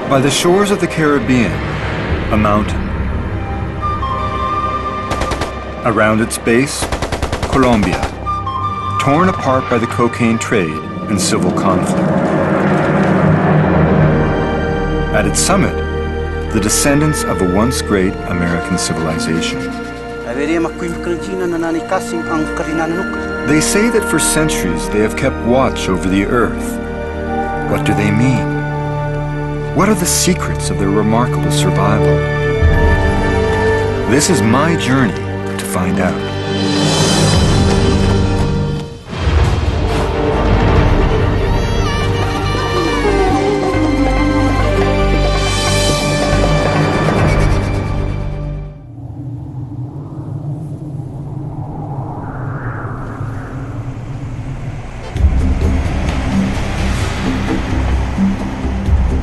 By the shores of the Caribbean, a mountain. Around its base, Colombia, torn apart by the cocaine trade and civil conflict. At its summit, the descendants of a once great American civilization. They say that for centuries they have kept watch over the earth. What do they mean? What are the secrets of their remarkable survival? This is my journey to find out.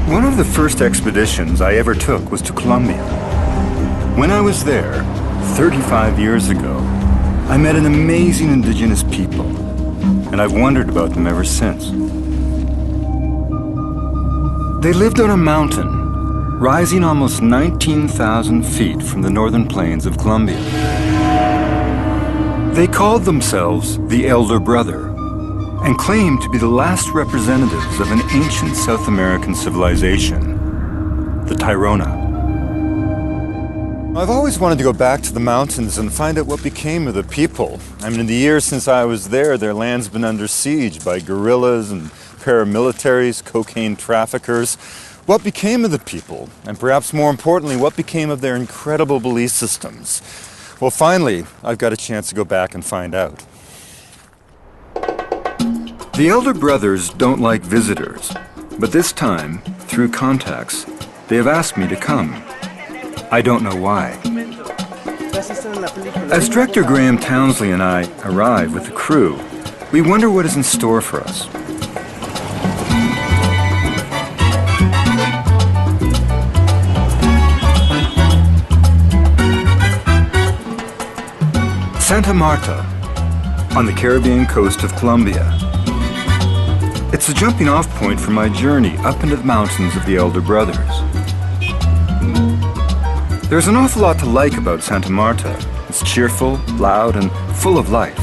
One of the first expeditions I ever took was to Colombia. When I was there, 35 years ago, I met an amazing indigenous people, and I've wondered about them ever since. They lived on a mountain, rising almost 19,000 feet from the northern plains of Colombia. They called themselves the Elder Brother, and claimed to be the last representatives of an ancient South American civilization, the Tairona. I've always wanted to go back to the mountains and find out what became of the people. I mean, in the years since I was there, their land's been under siege by guerrillas and paramilitaries, cocaine traffickers. What became of the people? And perhaps more importantly, what became of their incredible belief systems? Well, finally, I've got a chance to go back and find out. The Elder Brothers don't like visitors, but this time, through contacts, they have asked me to come. I don't know why. As Director Graham Townsley and I arrive with the crew, we wonder what is in store for us. Santa Marta, on the Caribbean coast of Colombia. It's a jumping-off point for my journey up into the mountains of the Elder Brothers. There's an awful lot to like about Santa Marta. It's cheerful, loud, and full of life.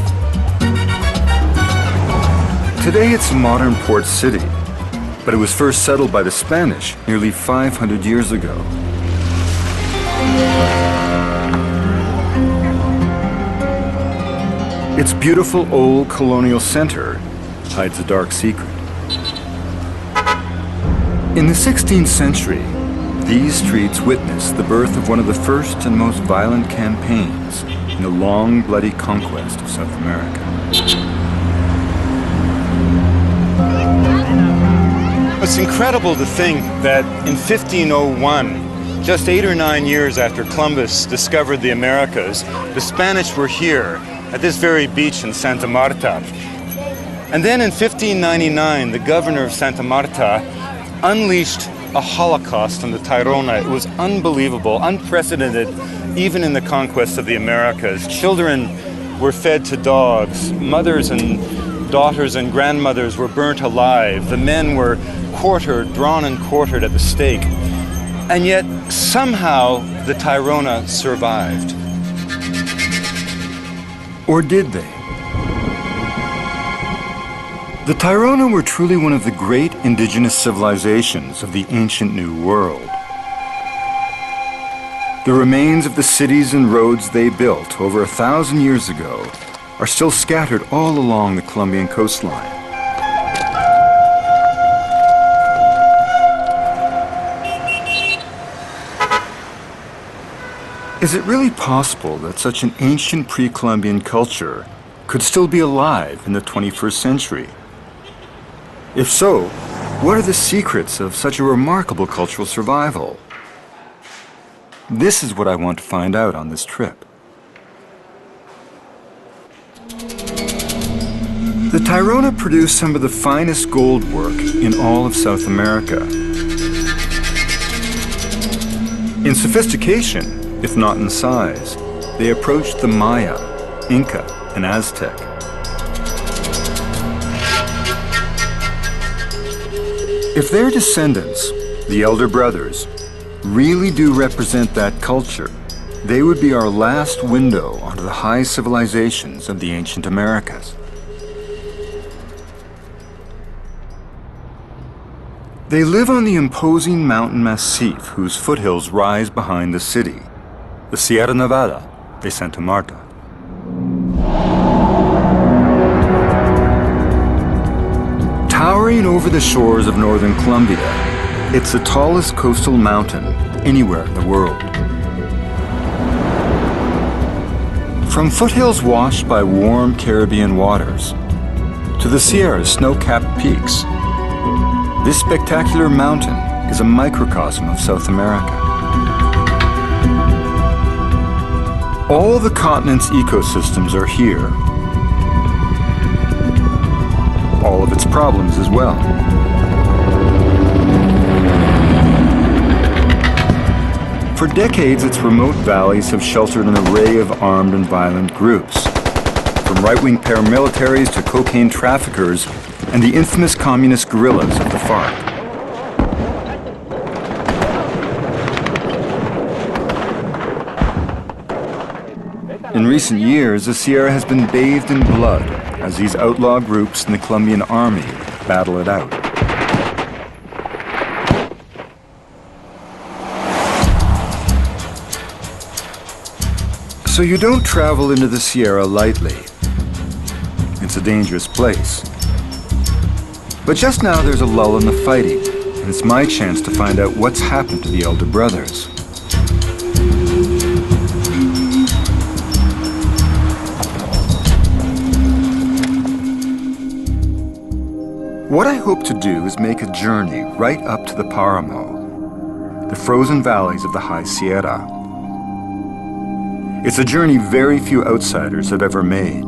Today it's a modern port city, but it was first settled by the Spanish nearly 500 years ago. Its beautiful old colonial center hides a dark secret. In the 16th century, these streets witnessed the birth of one of the first and most violent campaigns in the long, bloody conquest of South America. It's incredible to think that in 1501, just 8 or 9 years after Columbus discovered the Americas, the Spanish were here at this very beach in Santa Marta. And then in 1599, the governor of Santa Marta unleashed a Holocaust on the Tairona. It was unbelievable, unprecedented, even in the conquest of the Americas. Children were fed to dogs. Mothers and daughters and grandmothers were burnt alive. The men were quartered, drawn and quartered at the stake. And yet, somehow, the Tairona survived. Or did they? The Tairona were truly one of the great indigenous civilizations of the ancient New World. The remains of the cities and roads they built over 1,000 years ago are still scattered all along the Colombian coastline. Is it really possible that such an ancient pre-Columbian culture could still be alive in the 21st century? If so, what are the secrets of such a remarkable cultural survival? This is what I want to find out on this trip. The Tairona produced some of the finest gold work in all of South America. In sophistication, if not in size, they approached the Maya, Inca, and Aztec. If their descendants, The Elder Brothers really do represent that culture. They would be our last window onto the high civilizations of the ancient Americas. They live on the imposing mountain massif whose foothills rise behind the city, the Sierra Nevada de Santa Marta. Towering over the shores of northern Colombia, it's the tallest coastal mountain anywhere in the world. From foothills washed by warm Caribbean waters to the Sierra's snow-capped peaks, this spectacular mountain is a microcosm of South America. All the continent's ecosystems are here. All of its problems as well. For decades, its remote valleys have sheltered an array of armed and violent groups, from right-wing paramilitaries to cocaine traffickers and the infamous communist guerrillas of the FARC. In recent years, the Sierra has been bathed in blood as these outlaw groups and the Colombian army battle it out. So you don't travel into the Sierra lightly. It's a dangerous place. But just now there's a lull in the fighting, and it's my chance to find out what's happened to the Elder Brothers. What I hope to do is make a journey right up to the Paramo, the frozen valleys of the High Sierra. It's a journey very few outsiders have ever made.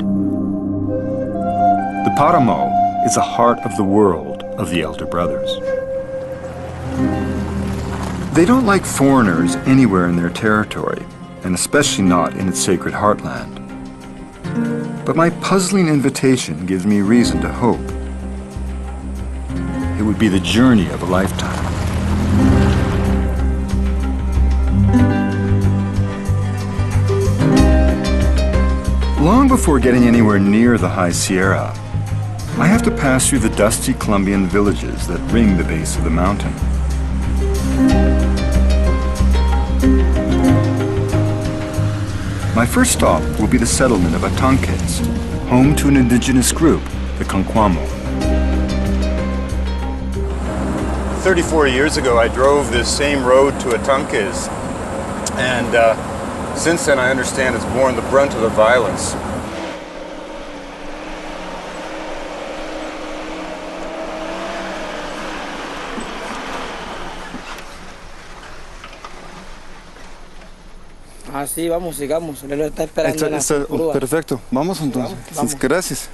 The Paramo is the heart of the world of the Elder Brothers. They don't like foreigners anywhere in their territory, and especially not in its sacred heartland. But my puzzling invitation gives me reason to hope. It would be the journey of a lifetime. Long before getting anywhere near the High Sierra, I have to pass through the dusty Colombian villages that ring the base of the mountain. My first stop will be the settlement of Atanques, home to an indigenous group, the Conquamo. 34 years ago, I drove this same road to Atanques, and since then I understand it's borne the brunt of the violence. Sí, vamos, sigamos. Él lo está esperando en la grúa. Perfecto. Vamos entonces. Vamos. Gracias.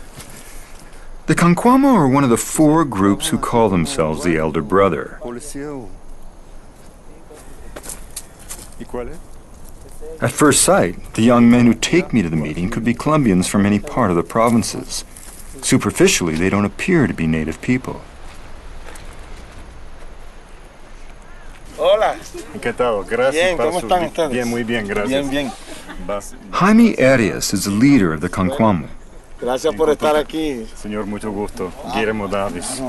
The Conquamo are one of the 4 groups who call themselves the Elder Brother. At first sight, the young men who take me to the meeting could be Colombians from any part of the provinces. Superficially, they don't appear to be native people. Hola. Encantado. Gracias. Bien, ¿cómo están ustedes? Bien, muy bien, gracias. Bien. Jaime Arias is the leader of the Conquamo. Gracias por estar aquí. Señor, mucho gusto. Guillermo Davis.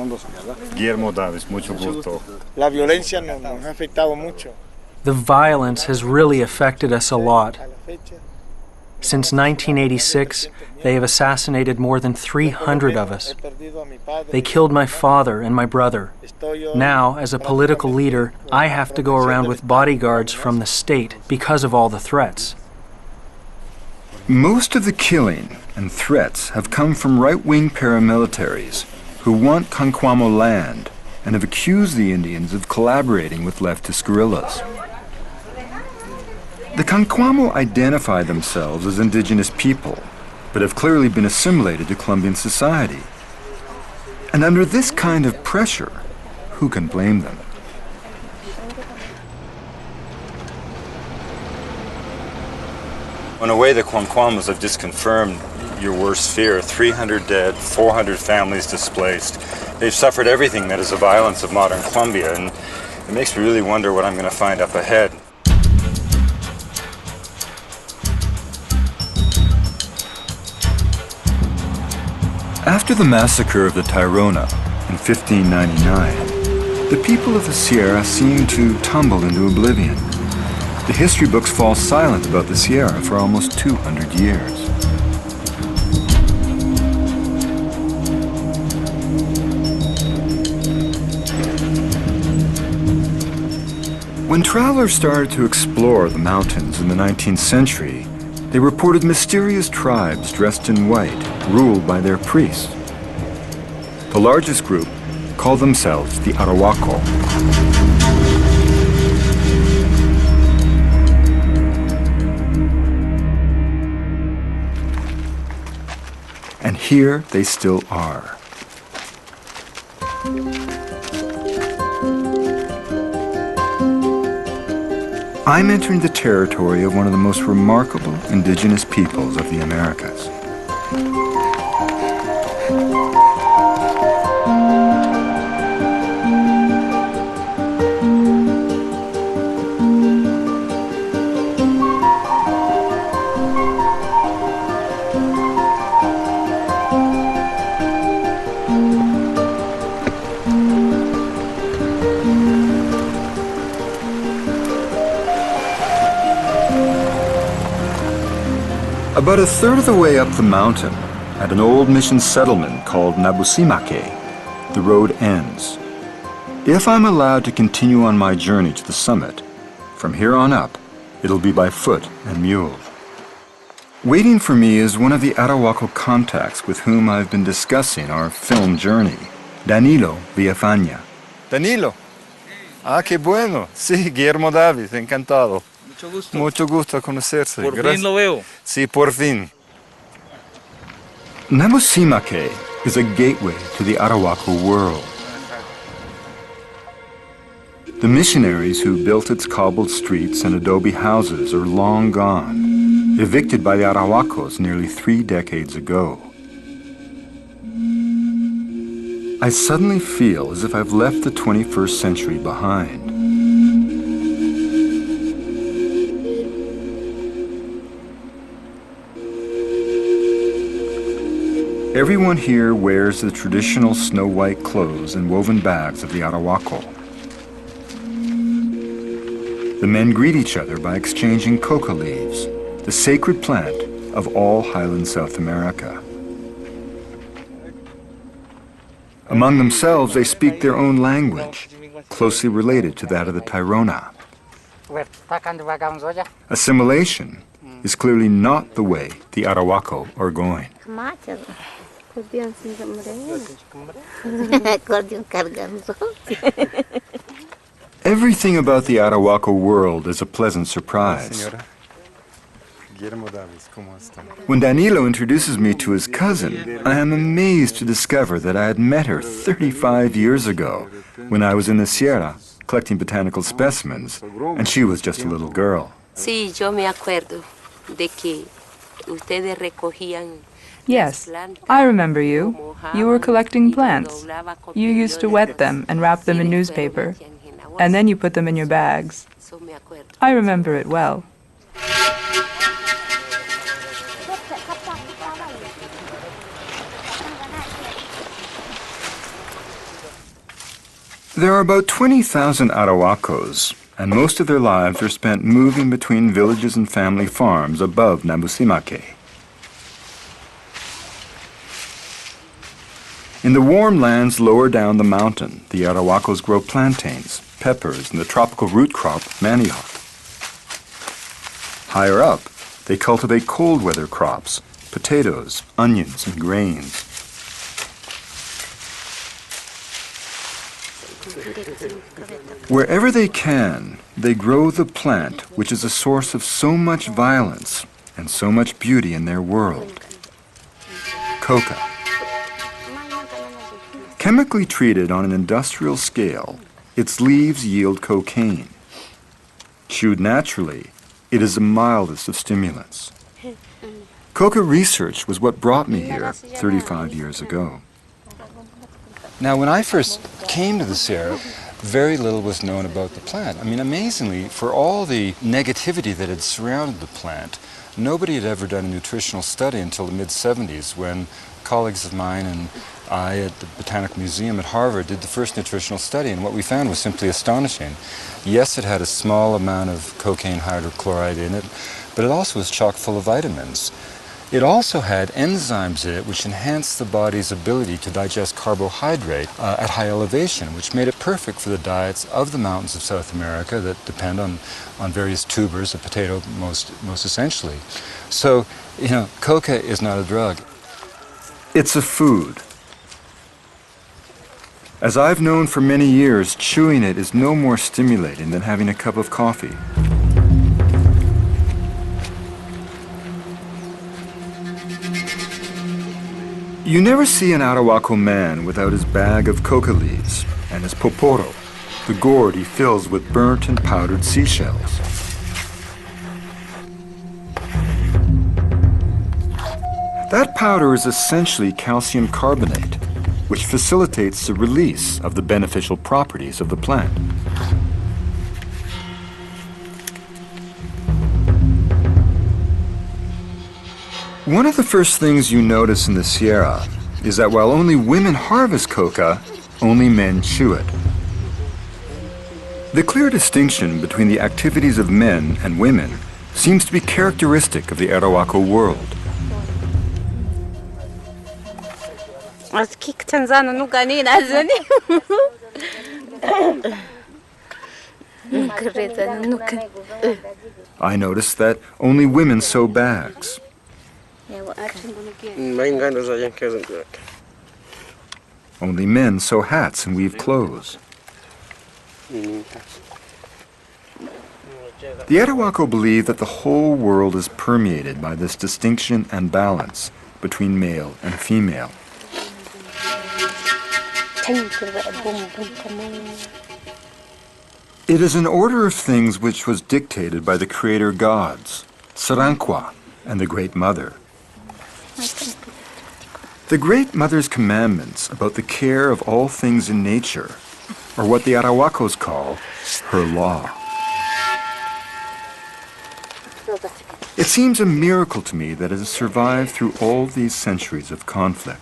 Guillermo Davis, mucho gusto. La violencia nos ha afectado mucho. The violence has really affected us a lot. Since 1986, they have assassinated more than 300 of us. They killed my father and my brother. Now, as a political leader, I have to go around with bodyguards from the state because of all the threats. Most of the killing and threats have come from right-wing paramilitaries who want Conquamo land and have accused the Indians of collaborating with leftist guerrillas. The Conquamo identify themselves as indigenous people, but have clearly been assimilated to Colombian society. And under this kind of pressure, who can blame them? In a way, the Conquamos have just confirmed your worst fear. 300 dead, 400 families displaced. They've suffered everything that is the violence of modern Colombia. And It makes me really wonder what I'm going to find up ahead. After the massacre of the Tairona in 1599, the people of the Sierra seemed to tumble into oblivion. The history books fall silent about the Sierra for almost 200 years. When travelers started to explore the mountains in the 19th century, they reported mysterious tribes dressed in white, ruled by their priests. The largest group called themselves the Arhuaco. And here they still are. I'm entering the territory of one of the most remarkable indigenous peoples of the Americas. About a third of the way up the mountain, at an old mission settlement called Nabusimake, the road ends. If I'm allowed to continue on my journey to the summit, from here on up, it'll be by foot and mule. Waiting for me is one of the Arhuaco contacts with whom I've been discussing our film journey, Danilo Villafaña. Danilo. Ah, qué bueno. Sí, Guillermo David, encantado. Mucho gusto. Mucho gusto conocerse. Por fin lo veo. Sí, por fin. Nabusimake is a gateway to the Arhuaco world. The missionaries who built its cobbled streets and adobe houses are long gone, evicted by the Arhuacos nearly 3 decades ago. I suddenly feel as if I've left the 21st century behind. Everyone here wears the traditional snow-white clothes and woven bags of the Arhuaco. The men greet each other by exchanging coca leaves, the sacred plant of all highland South America. Among themselves, they speak their own language, closely related to that of the Tairona. Assimilation is clearly not the way the Arhuaco are going. Everything about the Arhuaco world is a pleasant surprise. When Danilo introduces me to his cousin, I am amazed to discover that I had met her 35 years ago when I was in the Sierra collecting botanical specimens, and she was just a little girl. Sí, yo me acuerdo de que ustedes recogían. Yes, I remember you. You were collecting plants. You used to wet them and wrap them in newspaper, and then you put them in your bags. I remember it well. There are about 20,000 Arhuacos, and most of their lives are spent moving between villages and family farms above Nabusimake. In the warm lands lower down the mountain, the Arhuacos grow plantains, peppers, and the tropical root crop manioc. Higher up, they cultivate cold weather crops, potatoes, onions, and grains. Wherever they can, they grow the plant which is a source of so much violence and so much beauty in their world, coca. Chemically treated on an industrial scale, its leaves yield cocaine. Chewed naturally, it is the mildest of stimulants. Coca research was what brought me here 35 years ago. Now, when I first came to the Sierra, very little was known about the plant. I mean, amazingly, for all the negativity that had surrounded the plant, nobody had ever done a nutritional study until the mid-70s, when colleagues of mine and I at the Botanical Museum at Harvard did the first nutritional study, and what we found was simply astonishing. Yes, it had a small amount of cocaine hydrochloride in it, but it also was chock full of vitamins. It also had enzymes in it which enhanced the body's ability to digest carbohydrate at high elevation, which made it perfect for the diets of the mountains of South America that depend on various tubers, the potato most essentially. So, you know, coca is not a drug. It's a food. As I've known for many years, chewing it is no more stimulating than having a cup of coffee. You never see an Arhuaco man without his bag of coca leaves and his poporo, the gourd he fills with burnt and powdered seashells. That powder is essentially calcium carbonate, which facilitates the release of the beneficial properties of the plant. One of the first things you notice in the Sierra is that while only women harvest coca, only men chew it. The clear distinction between the activities of men and women seems to be characteristic of the Arhuaco world. I noticed that only women sew bags. Only men sew hats and weave clothes. The Arhuaco believe that the whole world is permeated by this distinction and balance between male and female. It is an order of things which was dictated by the creator gods, Saranqua, and the Great Mother. The Great Mother's commandments about the care of all things in nature are what the Arhuacos call her law. It seems a miracle to me that it has survived through all these centuries of conflict.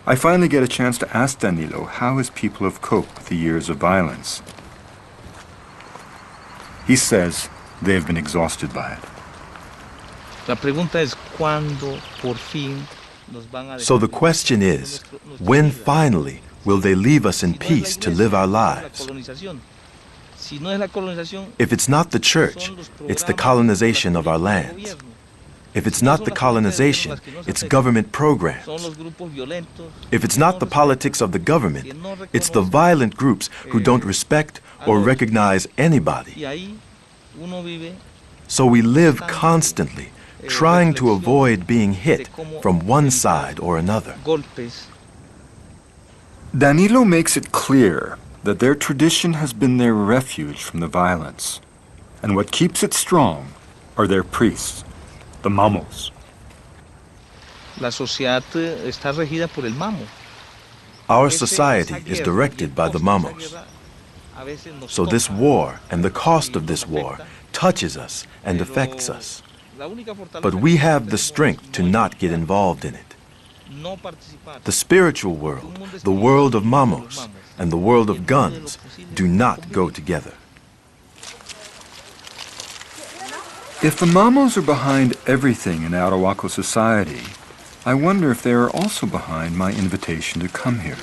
I finally get a chance to ask Danilo how his people have coped with the years of violence. He says they have been exhausted by it. So the question is, when finally will they leave us in peace to live our lives? If it's not the church, it's the colonization of our lands. If it's not the colonization, it's government programs. If it's not the politics of the government, it's the violent groups who don't respect or recognize anybody. So we live constantly trying to avoid being hit from one side or another. Danilo makes it clear that their tradition has been their refuge from the violence. And what keeps it strong are their priests, the mamos. Our society is directed by the mamos. So this war and the cost of this war touches us and affects us. But we have the strength to not get involved in it. The spiritual world, the world of mamos, and the world of guns do not go together. If the mamos are behind everything in Arhuaco society, I wonder if they are also behind my invitation to come here.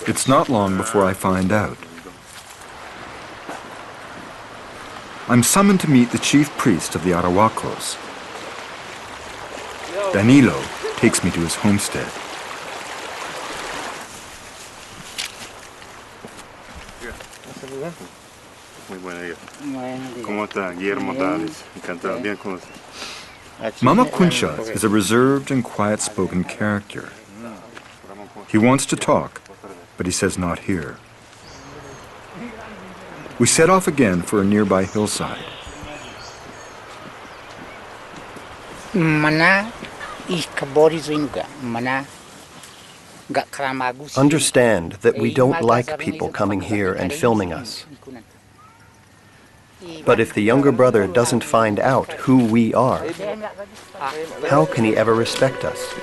It's not long before I find out. I'm summoned to meet the chief priest of the Arhuacos. Danilo takes me to his homestead. Muy buena día. ¿Cómo está? Guillermo Tales. Encantado. Bien conocido. Mama Kuncha is a reserved and quiet-spoken character. He wants to talk, but he says not here. We set off again for a nearby hillside. Mana iskabori zuinuka. Mana Understand that we don't like people coming here and filming us. But if the younger brother doesn't find out who we are, how can he ever respect us?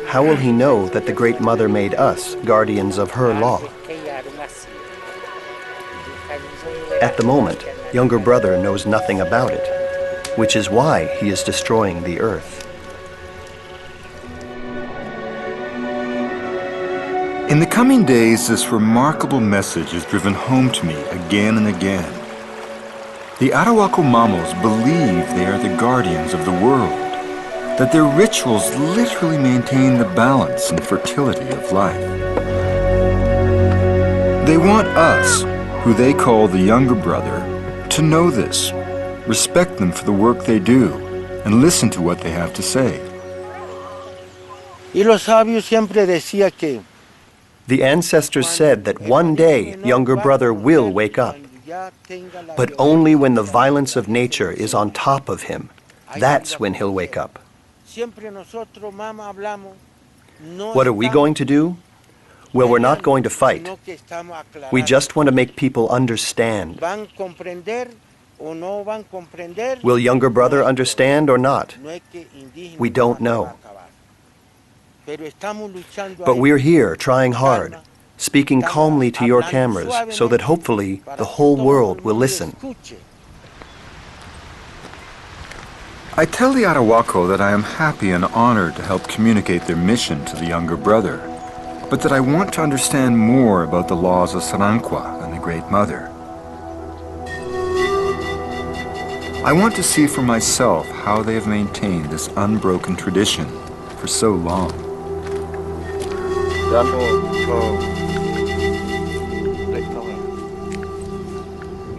How will he know that the Great Mother made us guardians of her law? At the moment, younger brother knows nothing about it, which is why he is destroying the earth. In the coming days, this remarkable message is driven home to me again and again. The Arhuaco Mamos believe they are the guardians of the world, that their rituals literally maintain the balance and fertility of life. They want us, who they call the younger brother, to know this, respect them for the work they do, and listen to what they have to say. The ancestors said that one day younger brother will wake up, but only when the violence of nature is on top of him. That's when he'll wake up. What are we going to do? Well, we're not going to fight. We just want to make people understand. Will younger brother understand or not? We don't know. But we're here trying hard, speaking calmly to your cameras so that hopefully the whole world will listen. I tell the Arhuaco that I am happy and honored to help communicate their mission to the younger brother, but that I want to understand more about the laws of Saranqua and the Great Mother. I want to see for myself how they have maintained this unbroken tradition for so long.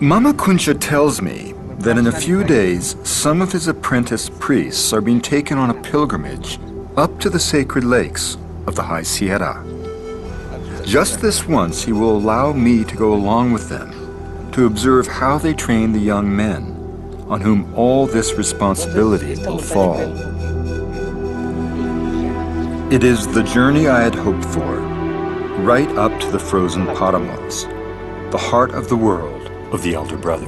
Mama Kuncha tells me that in a few days, some of his apprentice priests are being taken on a pilgrimage up to the sacred lakes of the High Sierra. Just this once, he will allow me to go along with them to observe how they train the young men on whom all this responsibility will fall. It is the journey I had hoped for, right up to the frozen Paramos, the heart of the world of the elder brother.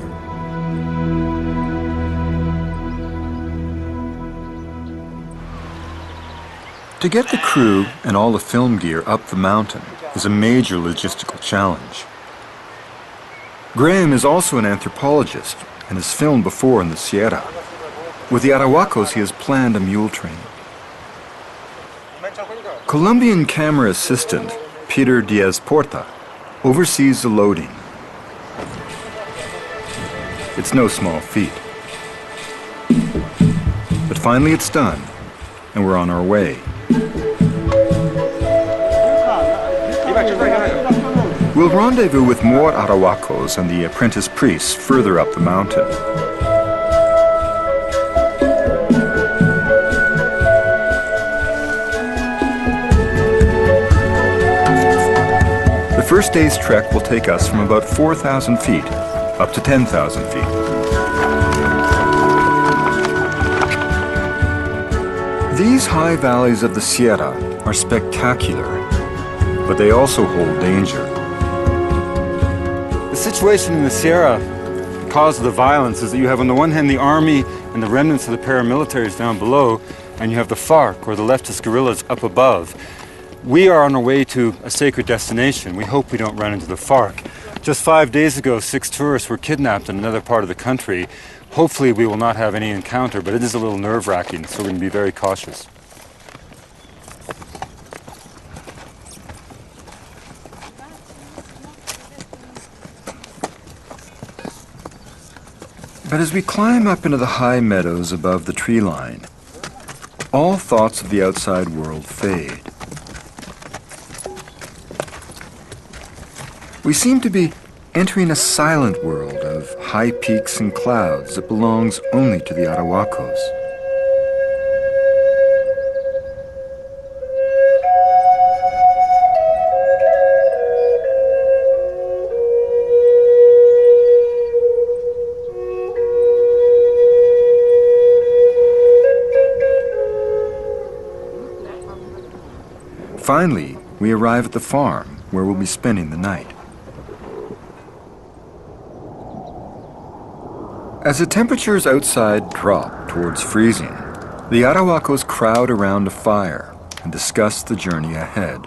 To get the crew and all the film gear up the mountain is a major logistical challenge. Graham is also an anthropologist and has filmed before in the Sierra. With the Arhuacos, he has planned a mule train. Colombian camera assistant Peter Diaz-Porta oversees the loading. It's no small feat. But finally it's done, and we're on our way. We'll rendezvous with more Arhuacos and the apprentice priests further up the mountain. The first day's trek will take us from about 4,000 feet up to 10,000 feet. These high valleys of the Sierra are spectacular, but they also hold danger. The situation in the Sierra, the cause of the violence, is that you have on the one hand the army and the remnants of the paramilitaries down below, and you have the FARC, or the leftist guerrillas, up above. We are on our way to a sacred destination. We hope we don't run into the FARC. Just 5 days ago, 6 tourists were kidnapped in another part of the country. Hopefully we will not have any encounter, but it is a little nerve-wracking, so we're going to be very cautious. But as we climb up into the high meadows above the tree line, all thoughts of the outside world fade. We seem to be entering a silent world of high peaks and clouds that belongs only to the Arhuacos. Finally, we arrive at the farm where we'll be spending the night. As the temperatures outside drop towards freezing, the Arhuacos crowd around a fire and discuss the journey ahead.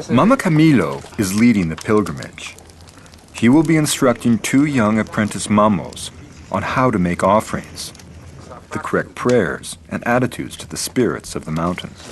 Mama Camilo is leading the pilgrimage. He will be instructing two young apprentice mamos on how to make offerings, the correct prayers and attitudes to the spirits of the mountains.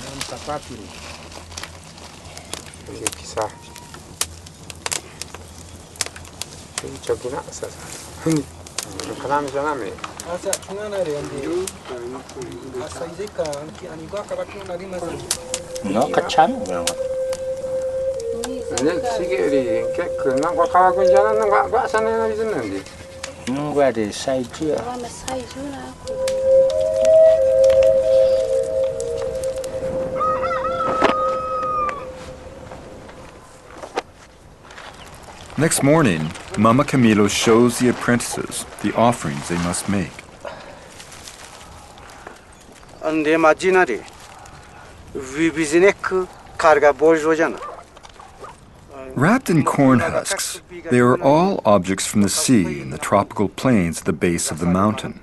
Next morning, Mama Camilo shows the apprentices the offerings they must make. Wrapped in corn husks, they are all objects from the sea in the tropical plains at the base of the mountain.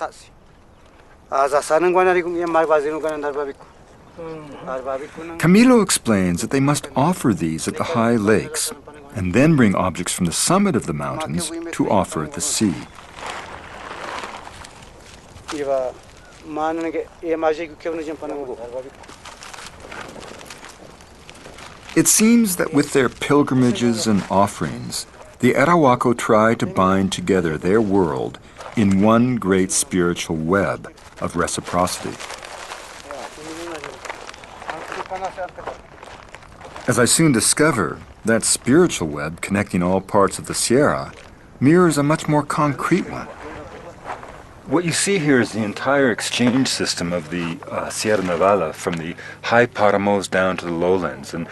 Camilo explains that they must offer these at the high lakes and then bring objects from the summit of the mountains to offer at the sea. It seems that with their pilgrimages and offerings, the Arhuaco try to bind together their world in one great spiritual web of reciprocity. As I soon discover, that spiritual web connecting all parts of the Sierra mirrors a much more concrete one. What you see here is the entire exchange system of the Sierra Nevada, from the high paramos down to the lowlands. And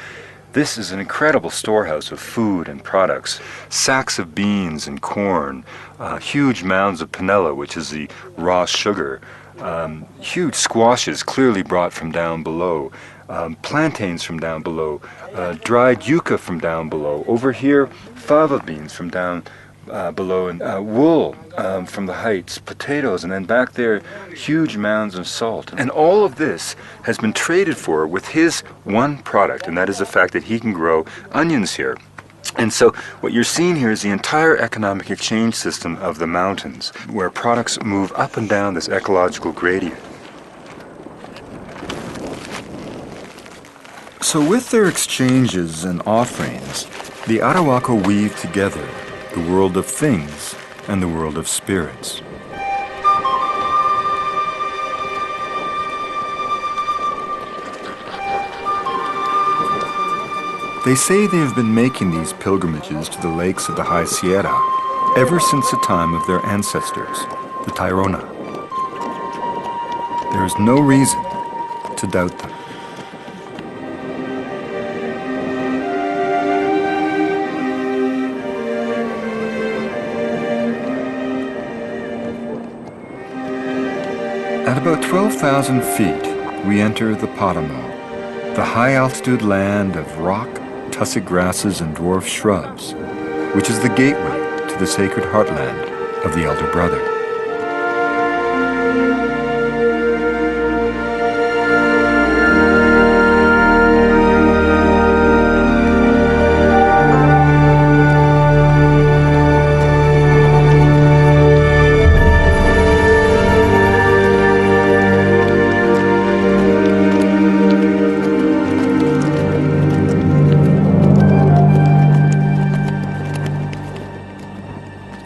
this is an incredible storehouse of food and products. Sacks of beans and corn, huge mounds of panela, which is the raw sugar, huge squashes clearly brought from down below, plantains from down below, dried yucca from down below. Over here, fava beans from down below, and wool from the heights, potatoes, and then back there, huge mounds of salt. And all of this has been traded for with his one product, and that is the fact that he can grow onions here. And so what you're seeing here is the entire economic exchange system of the mountains, where products move up and down this ecological gradient. So with their exchanges and offerings, the Arhuaco weave together the world of things and the world of spirits. They say they have been making these pilgrimages to the lakes of the High Sierra ever since the time of their ancestors, the Tairona. There is no reason to doubt them. At about 12,000 feet, we enter the Paramo, the high-altitude land of rock, tussock grasses, and dwarf shrubs, which is the gateway to the sacred heartland of the Elder Brother.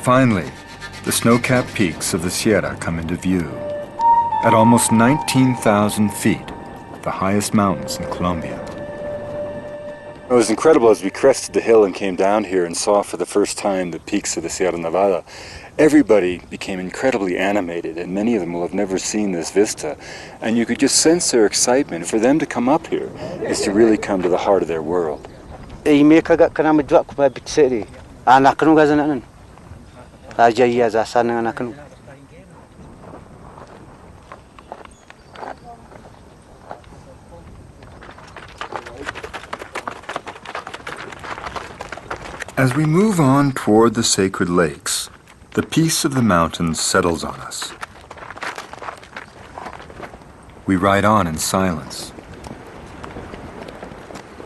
Finally, the snow-capped peaks of the Sierra come into view. At almost 19,000 feet, the highest mountains in Colombia. It was incredible as we crested the hill and came down here and saw for the first time the peaks of the Sierra Nevada. Everybody became incredibly animated, and many of them will have never seen this vista. And you could just sense their excitement. For them to come up here is to really come to the heart of their world. As we move on toward the sacred lakes, the peace of the mountains settles on us. We ride on in silence.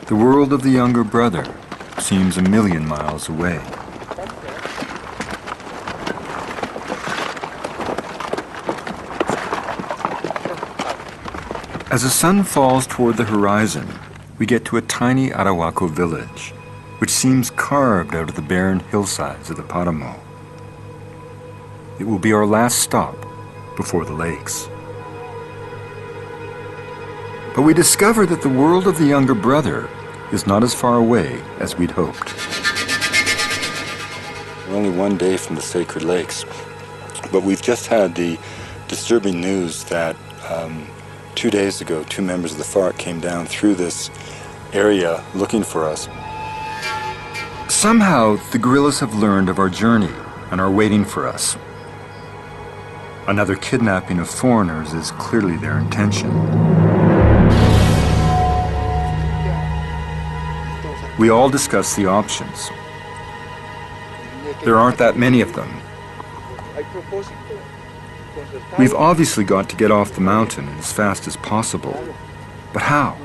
The world of the younger brother seems a million miles away. As the sun falls toward the horizon, we get to a tiny Arhuaco village, which seems carved out of the barren hillsides of the Paramo. It will be our last stop before the lakes. But we discover that the world of the younger brother is not as far away as we'd hoped. We're only one day from the sacred lakes, but we've just had the disturbing news that 2 days ago, 2 members of the FARC came down through this area looking for us. Somehow, the guerrillas have learned of our journey and are waiting for us. Another kidnapping of foreigners is clearly their intention. We all discuss the options. There aren't that many of them. We've obviously got to get off the mountain as fast as possible. But how?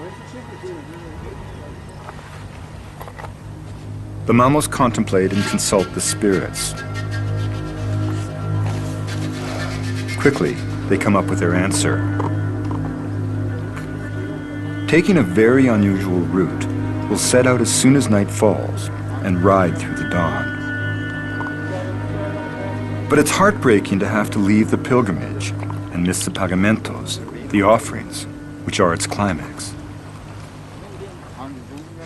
The Mamos contemplate and consult the spirits. Quickly, they come up with their answer. Taking a very unusual route, we'll set out as soon as night falls and ride through the dawn. But it's heartbreaking to have to leave the pilgrimage and miss the pagamentos, the offerings, which are its climax.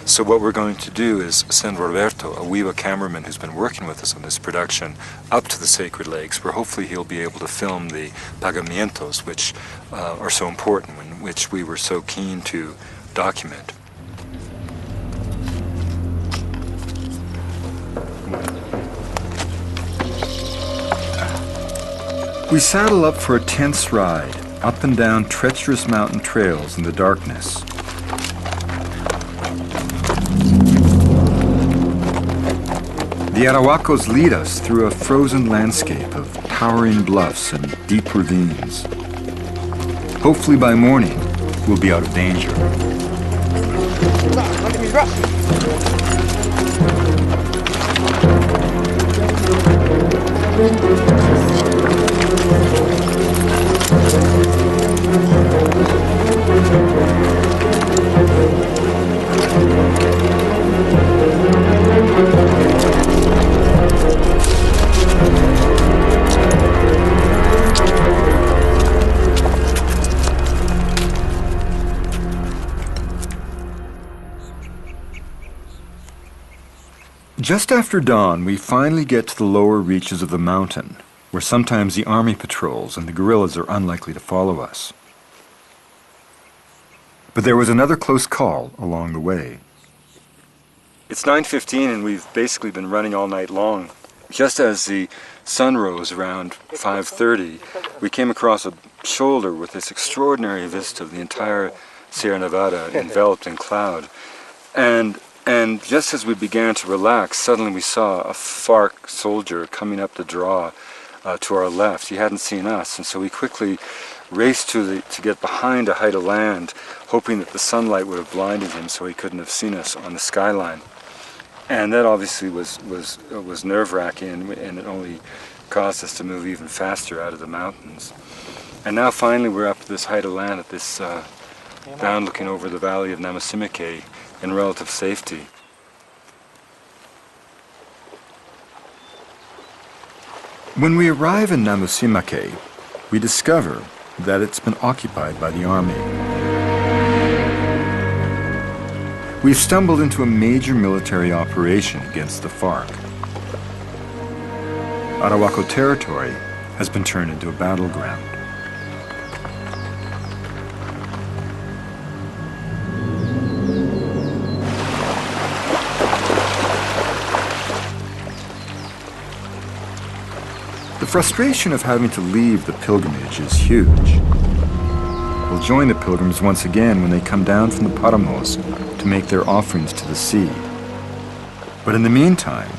So what we're going to do is send Roberto, a Wiwa cameraman who's been working with us on this production, up to the sacred lakes, where hopefully he'll be able to film the pagamentos, which are so important, and which we were so keen to document. We saddle up for a tense ride, up and down treacherous mountain trails in the darkness. The Arhuacos lead us through a frozen landscape of towering bluffs and deep ravines. Hopefully by morning, we'll be out of danger. Just after dawn, we finally get to the lower reaches of the mountain, where sometimes the army patrols and the guerrillas are unlikely to follow us. But there was another close call along the way. It's 9:15 and we've basically been running all night long. Just as the sun rose around 5:30, we came across a shoulder with this extraordinary vista of the entire Sierra Nevada enveloped in cloud. And just as we began to relax, suddenly we saw a FARC soldier coming up the draw to our left. He hadn't seen us, and so we quickly raced to get behind a height of land, hoping that the sunlight would have blinded him so he couldn't have seen us on the skyline. And that obviously was nerve-wracking, and it only caused us to move even faster out of the mountains. And now finally we're up at this height of land, at this down looking over the valley of Namasimike in relative safety. When we arrive in Namasimike, we discover that it's been occupied by the army. We've stumbled into a major military operation against the FARC. Arhuaco territory has been turned into a battleground. The frustration of having to leave the pilgrimage is huge. We'll join the pilgrims once again when they come down from the Paramos to make their offerings to the sea. But in the meantime,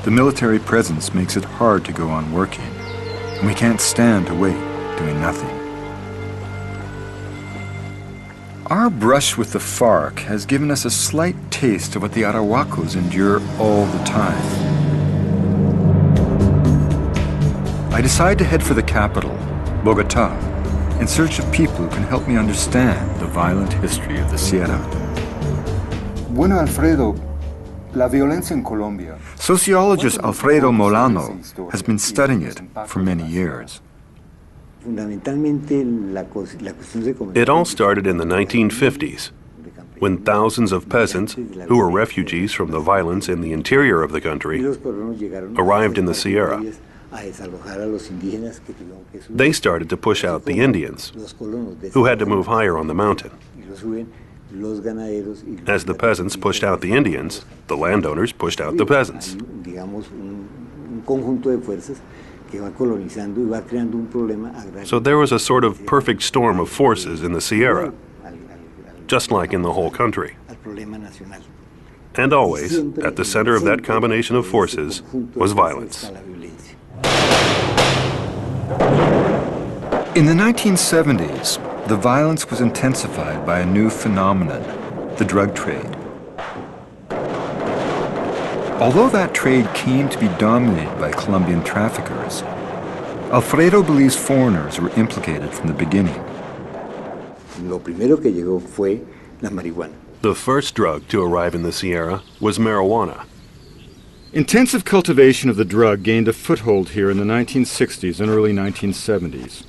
the military presence makes it hard to go on working, and we can't stand to wait, doing nothing. Our brush with the FARC has given us a slight taste of what the Arhuacos endure all the time. I decide to head for the capital, Bogotá, in search of people who can help me understand the violent history of the Sierra. Bueno, Alfredo, la violencia en Colombia. Sociologist Alfredo Molano has been studying it for many years. It all started in the 1950s, when thousands of peasants, who were refugees from the violence in the interior of the country, arrived in the Sierra. They started to push out the Indians, who had to move higher on the mountain. As the peasants pushed out the Indians, the landowners pushed out the peasants. So there was a sort of perfect storm of forces in the Sierra, just like in the whole country. And always, at the center of that combination of forces, was violence. In the 1970s, the violence was intensified by a new phenomenon, the drug trade. Although that trade came to be dominated by Colombian traffickers, Alfredo believes foreigners were implicated from the beginning. The first drug to arrive in the Sierra was marijuana. Intensive cultivation of the drug gained a foothold here in the 1960s and early 1970s.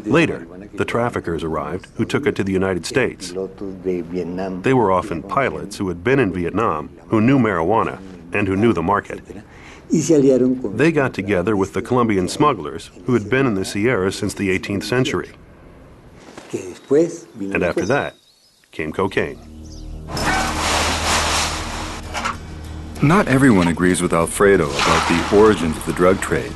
Later, the traffickers arrived who took it to the United States. They were often pilots who had been in Vietnam, who knew marijuana and who knew the market. They got together with the Colombian smugglers who had been in the Sierra since the 18th century. And after that came cocaine. Not everyone agrees with Alfredo about the origins of the drug trade,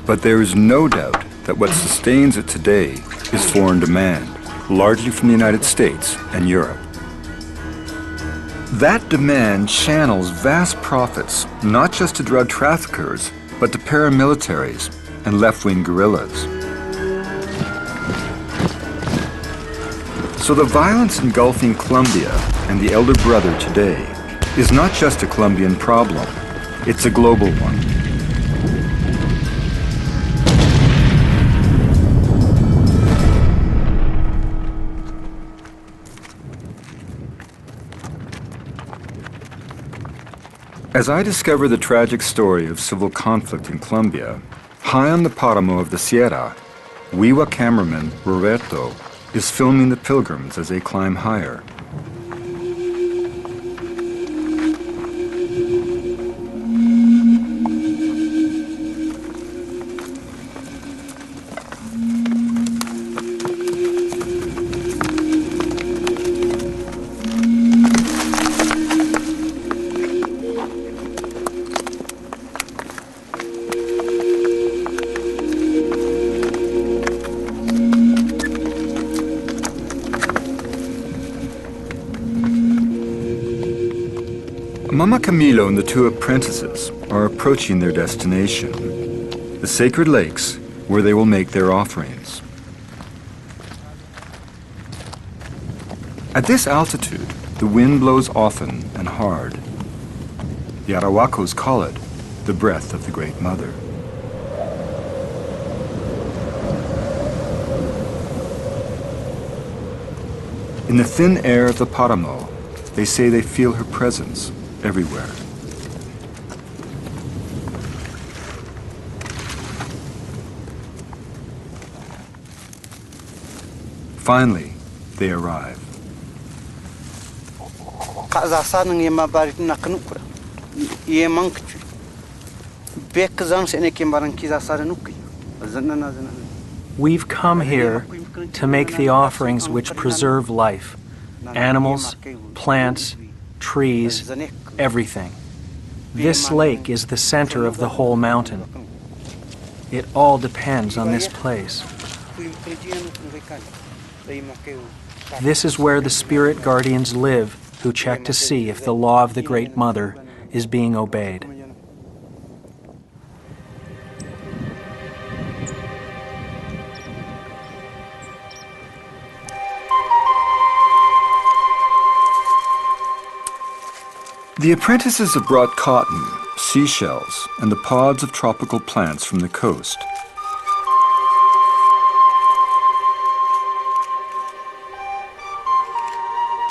but there is no doubt that what sustains it today is foreign demand, largely from the United States and Europe. That demand channels vast profits, not just to drug traffickers, but to paramilitaries and left-wing guerrillas. So the violence engulfing Colombia and the elder brother today is not just a Colombian problem, it's a global one. As I discover the tragic story of civil conflict in Colombia, high on the Paramo of the Sierra, Wiwa cameraman Roberto is filming the pilgrims as they climb higher. Mama Camilo and the two apprentices are approaching their destination, the sacred lakes where they will make their offerings. At this altitude, the wind blows often and hard. The Arhuacos call it the breath of the Great Mother. In the thin air of the Paramo, they say they feel her presence everywhere. Finally, they arrive. We've come here to make the offerings which preserve life, animals, plants, trees, everything. This lake is the center of the whole mountain. It all depends on this place. This is where the spirit guardians live who check to see if the law of the Great Mother is being obeyed. The apprentices have brought cotton, seashells, and the pods of tropical plants from the coast.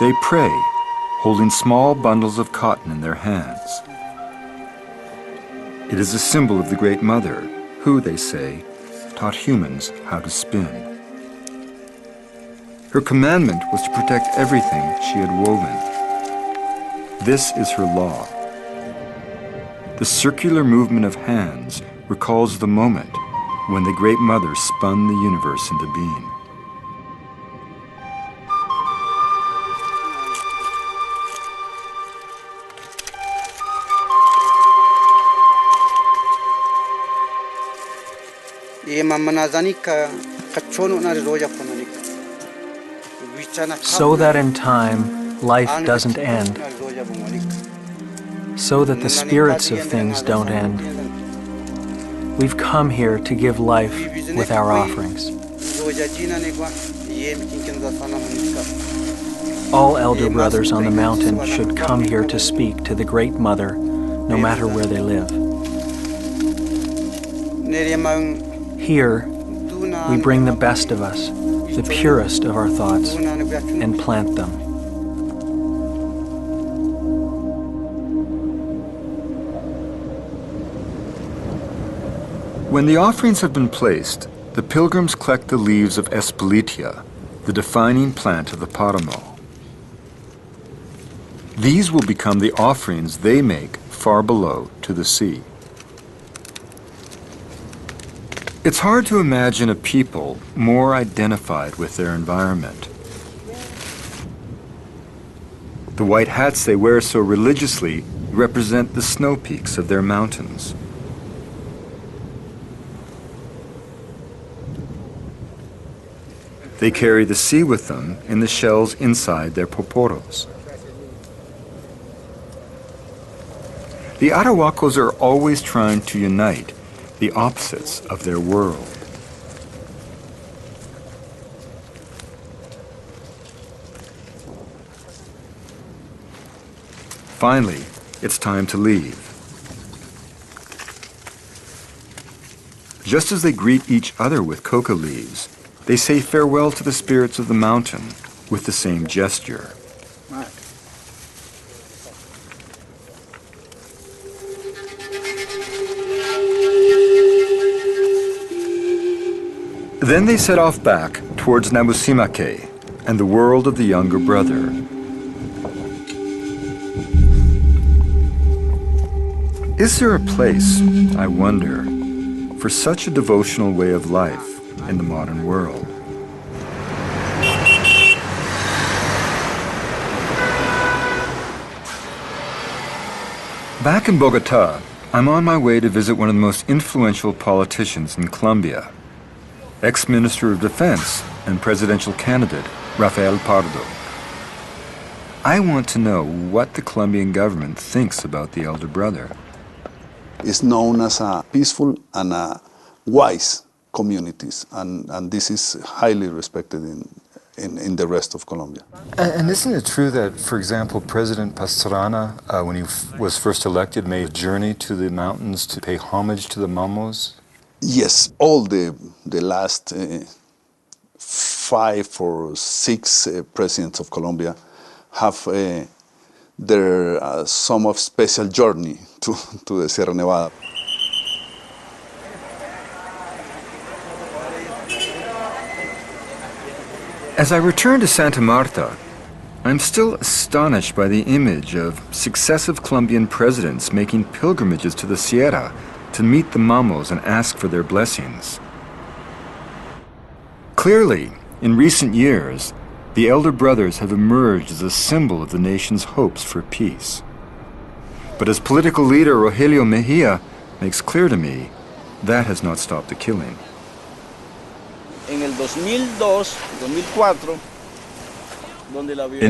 They pray, holding small bundles of cotton in their hands. It is a symbol of the Great Mother, who, they say, taught humans how to spin. Her commandment was to protect everything she had woven. This is her law. The circular movement of hands recalls the moment when the Great Mother spun the universe into being. So that in time, life doesn't end. So that the spirits of things don't end. We've come here to give life with our offerings. All elder brothers on the mountain should come here to speak to the Great Mother, no matter where they live. Here, we bring the best of us, the purest of our thoughts, and plant them. When the offerings have been placed, the pilgrims collect the leaves of Espilitia, the defining plant of the Paramo. These will become the offerings they make far below to the sea. It's hard to imagine a people more identified with their environment. The white hats they wear so religiously represent the snow peaks of their mountains. They carry the sea with them in the shells inside their poporos. The Arhuacos are always trying to unite the opposites of their world. Finally, it's time to leave. Just as they greet each other with coca leaves, they say farewell to the spirits of the mountain with the same gesture. Then they set off back towards Nabusimake and the world of the younger brother. Is there a place, I wonder, for such a devotional way of life in the modern world? Back in Bogota, I'm on my way to visit one of the most influential politicians in Colombia, ex-Minister of Defense and presidential candidate Rafael Pardo. I want to know what the Colombian government thinks about the elder brother. It's known as a peaceful and a wise communities, and this is highly respected in the rest of Colombia. And isn't it true that, for example, President Pastrana, when he was first elected, made a journey to the mountains to pay homage to the Mamos? Yes, all the last 5 or 6 presidents of Colombia have their some of special journey to the Sierra Nevada. As I return to Santa Marta, I'm still astonished by the image of successive Colombian presidents making pilgrimages to the Sierra to meet the Mamos and ask for their blessings. Clearly, in recent years, the elder brothers have emerged as a symbol of the nation's hopes for peace. But as political leader Rogelio Mejia makes clear to me, that has not stopped the killing. In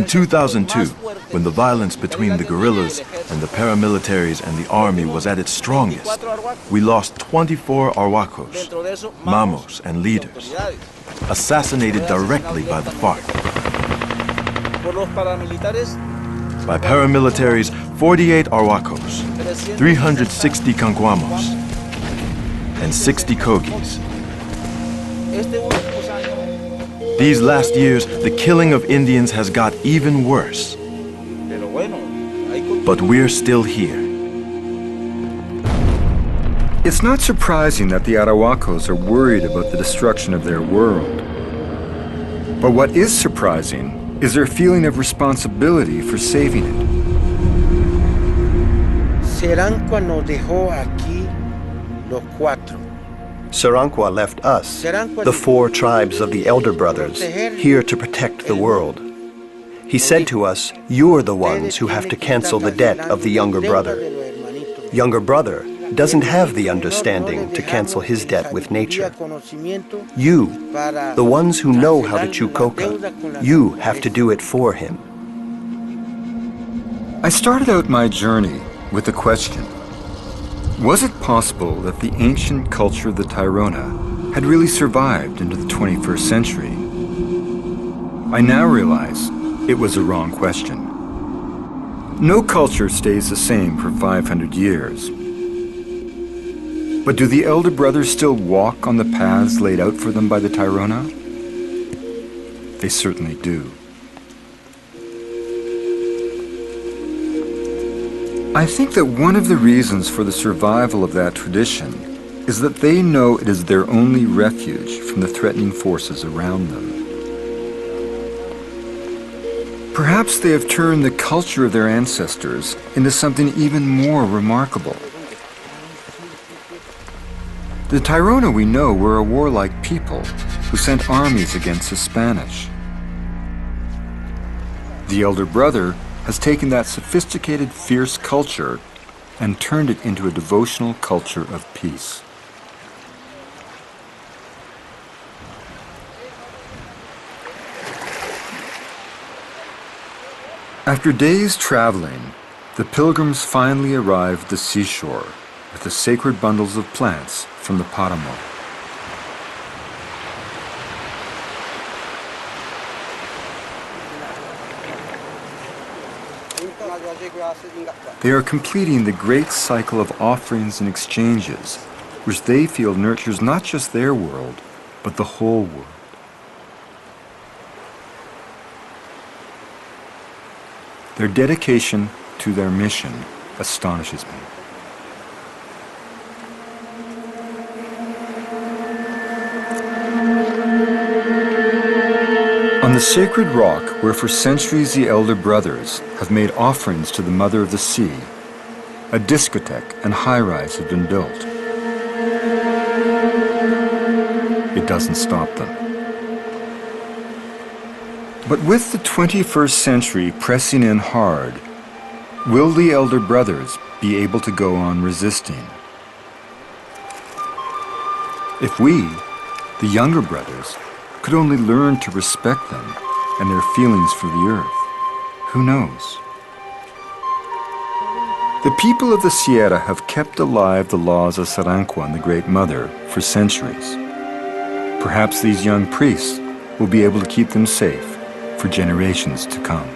2002, when the violence between the guerrillas and the paramilitaries and the army was at its strongest, we lost 24 Arhuacos, mamos, and leaders, assassinated directly by the FARC. By paramilitaries, 48 Arhuacos, 360 Cancuamos, and 60 Kogis. These last years, the killing of Indians has got even worse. But we're still here. It's not surprising that the Arhuacos are worried about the destruction of their world. But what is surprising is their feeling of responsibility for saving it. Serancua nos dejó aquí los cuatro. Serancua left us, the 4 tribes of the Elder Brothers, here to protect the world. He said to us, "You're the ones who have to cancel the debt of the younger brother." Younger brother doesn't have the understanding to cancel his debt with nature. You, the ones who know how to chew coca, you have to do it for him. I started out my journey with the question, was it possible that the ancient culture of the Tairona had really survived into the 21st century? I now realize it was a wrong question. No culture stays the same for 500 years. But do the Elder Brothers still walk on the paths laid out for them by the Tairona? They certainly do. I think that one of the reasons for the survival of that tradition is that they know it is their only refuge from the threatening forces around them. Perhaps they have turned the culture of their ancestors into something even more remarkable. The Tairona we know were a warlike people who sent armies against the Spanish. The Elder Brother has taken that sophisticated, fierce culture and turned it into a devotional culture of peace. After days traveling, the pilgrims finally arrived at the seashore with the sacred bundles of plants from the Paramo. They are completing the great cycle of offerings and exchanges, which they feel nurtures not just their world, but the whole world. Their dedication to their mission astonishes me. On the sacred rock where for centuries the Elder Brothers have made offerings to the Mother of the Sea, a discotheque and high-rise have been built. It doesn't stop them. But with the 21st century pressing in hard, will the Elder Brothers be able to go on resisting? If we, the younger brothers, could only learn to respect them and their feelings for the earth, who knows? The people of the Sierra have kept alive the laws of Serancua and the Great Mother for centuries. Perhaps these young priests will be able to keep them safe for generations to come.